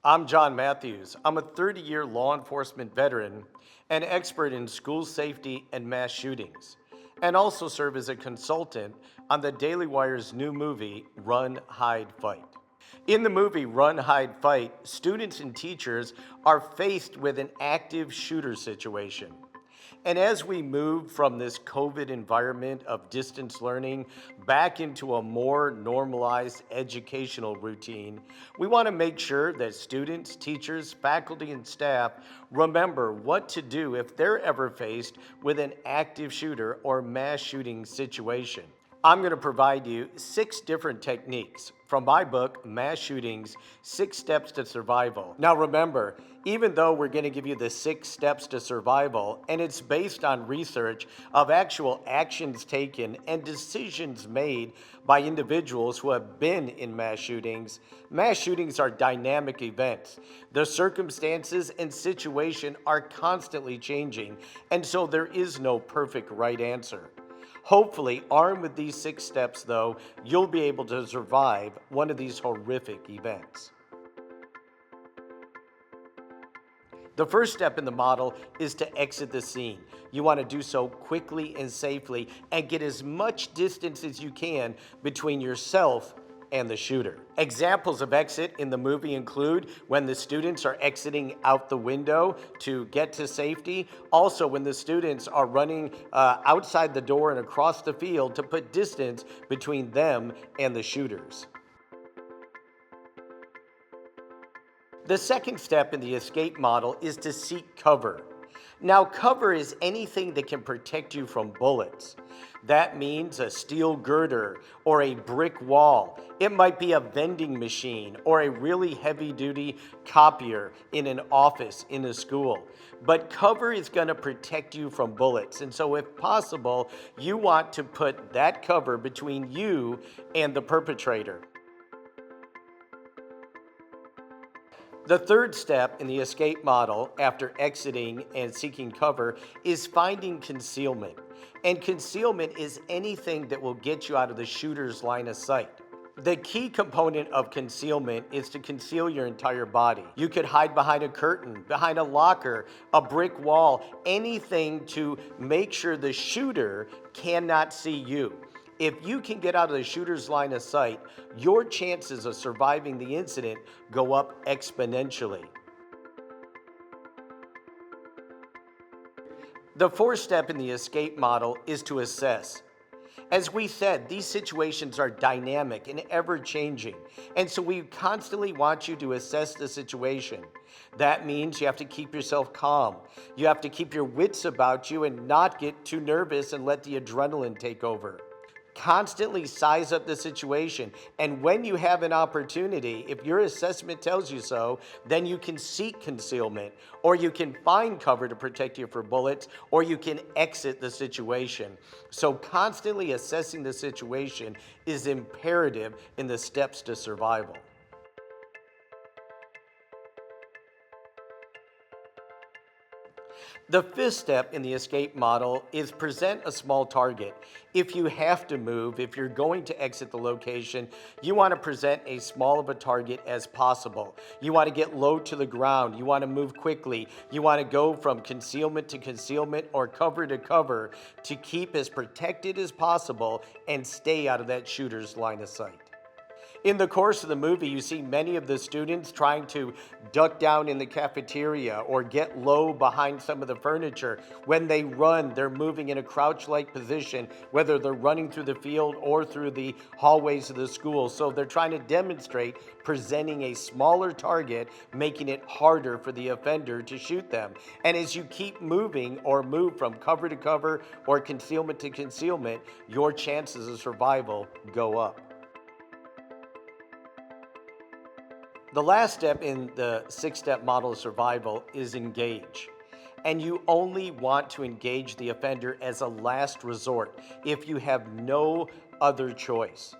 I'm John Matthews. I'm a 30-year law enforcement veteran and expert in school safety and mass shootings, and also serve as a consultant on the Daily Wire's new movie, Run, Hide, Fight. In the movie Run, Hide, Fight, students and teachers are faced with an active shooter situation. And as we move from this COVID environment of distance learning back into a more normalized educational routine, we want to make sure that students, teachers, faculty, and staff remember what to do if they're ever faced with an active shooter or mass shooting situation. I'm going to provide you 6 different techniques from my book, Mass Shootings, 6 Steps to Survival. Now remember, even though we're going to give you the 6 steps to survival, and it's based on research of actual actions taken and decisions made by individuals who have been in mass shootings are dynamic events. The circumstances and situation are constantly changing, and so there is no perfect right answer. Hopefully, armed with these 6 steps, though, you'll be able to survive one of these horrific events. The first step in the model is to exit the scene. You want to do so quickly and safely and get as much distance as you can between yourself and the shooter. Examples of exit in the movie include when the students are exiting out the window to get to safety. Also, when the students are running outside the door and across the field to put distance between them and the shooters. The second step in the escape model is to seek cover. Now, cover is anything that can protect you from bullets. That means a steel girder or a brick wall. It might be a vending machine or a really heavy-duty copier in an office in a school. But cover is going to protect you from bullets. And so if possible, you want to put that cover between you and the perpetrator. The third step in the escape model after exiting and seeking cover is finding concealment. And concealment is anything that will get you out of the shooter's line of sight. The key component of concealment is to conceal your entire body. You could hide behind a curtain, behind a locker, a brick wall, anything to make sure the shooter cannot see you. If you can get out of the shooter's line of sight, your chances of surviving the incident go up exponentially. The fourth step in the escape model is to assess. As we said, these situations are dynamic and ever-changing, and so we constantly want you to assess the situation. That means you have to keep yourself calm. You have to keep your wits about you and not get too nervous and let the adrenaline take over. Constantly size up the situation, and when you have an opportunity, if your assessment tells you so, then you can seek concealment, or you can find cover to protect you from bullets, or you can exit the situation. So constantly assessing the situation is imperative in the steps to survival. The fifth step in the escape model is present a small target. If you have to move, if you're going to exit the location, you want to present as small of a target as possible. You want to get low to the ground. You want to move quickly. You want to go from concealment to concealment or cover to cover to keep as protected as possible and stay out of that shooter's line of sight. In the course of the movie, you see many of the students trying to duck down in the cafeteria or get low behind some of the furniture. When they run, they're moving in a crouch-like position, whether they're running through the field or through the hallways of the school. So they're trying to demonstrate presenting a smaller target, making it harder for the offender to shoot them. And as you keep moving or move from cover to cover or concealment to concealment, your chances of survival go up. The last step in the 6-step model of survival is engage. And you only want to engage the offender as a last resort if you have no other choice.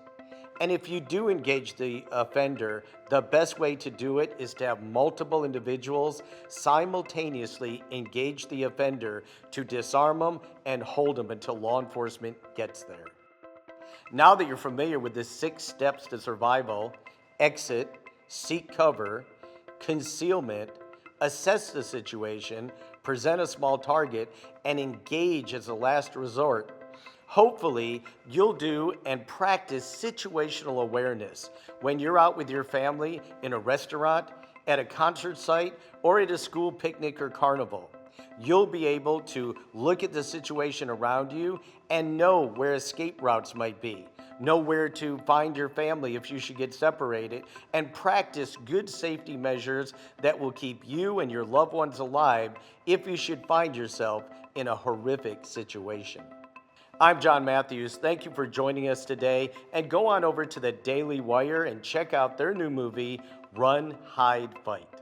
And if you do engage the offender, the best way to do it is to have multiple individuals simultaneously engage the offender to disarm them and hold them until law enforcement gets there. Now that you're familiar with the 6 steps to survival, exit, seek cover, concealment, assess the situation, present a small target, and engage as a last resort. Hopefully, you'll do and practice situational awareness when you're out with your family in a restaurant, at a concert site, or at a school picnic or carnival. You'll be able to look at the situation around you and know where escape routes might be, know where to find your family if you should get separated, and practice good safety measures that will keep you and your loved ones alive if you should find yourself in a horrific situation. I'm John Matthews. Thank you for joining us today. And go on over to the Daily Wire and check out their new movie, Run, Hide, Fight.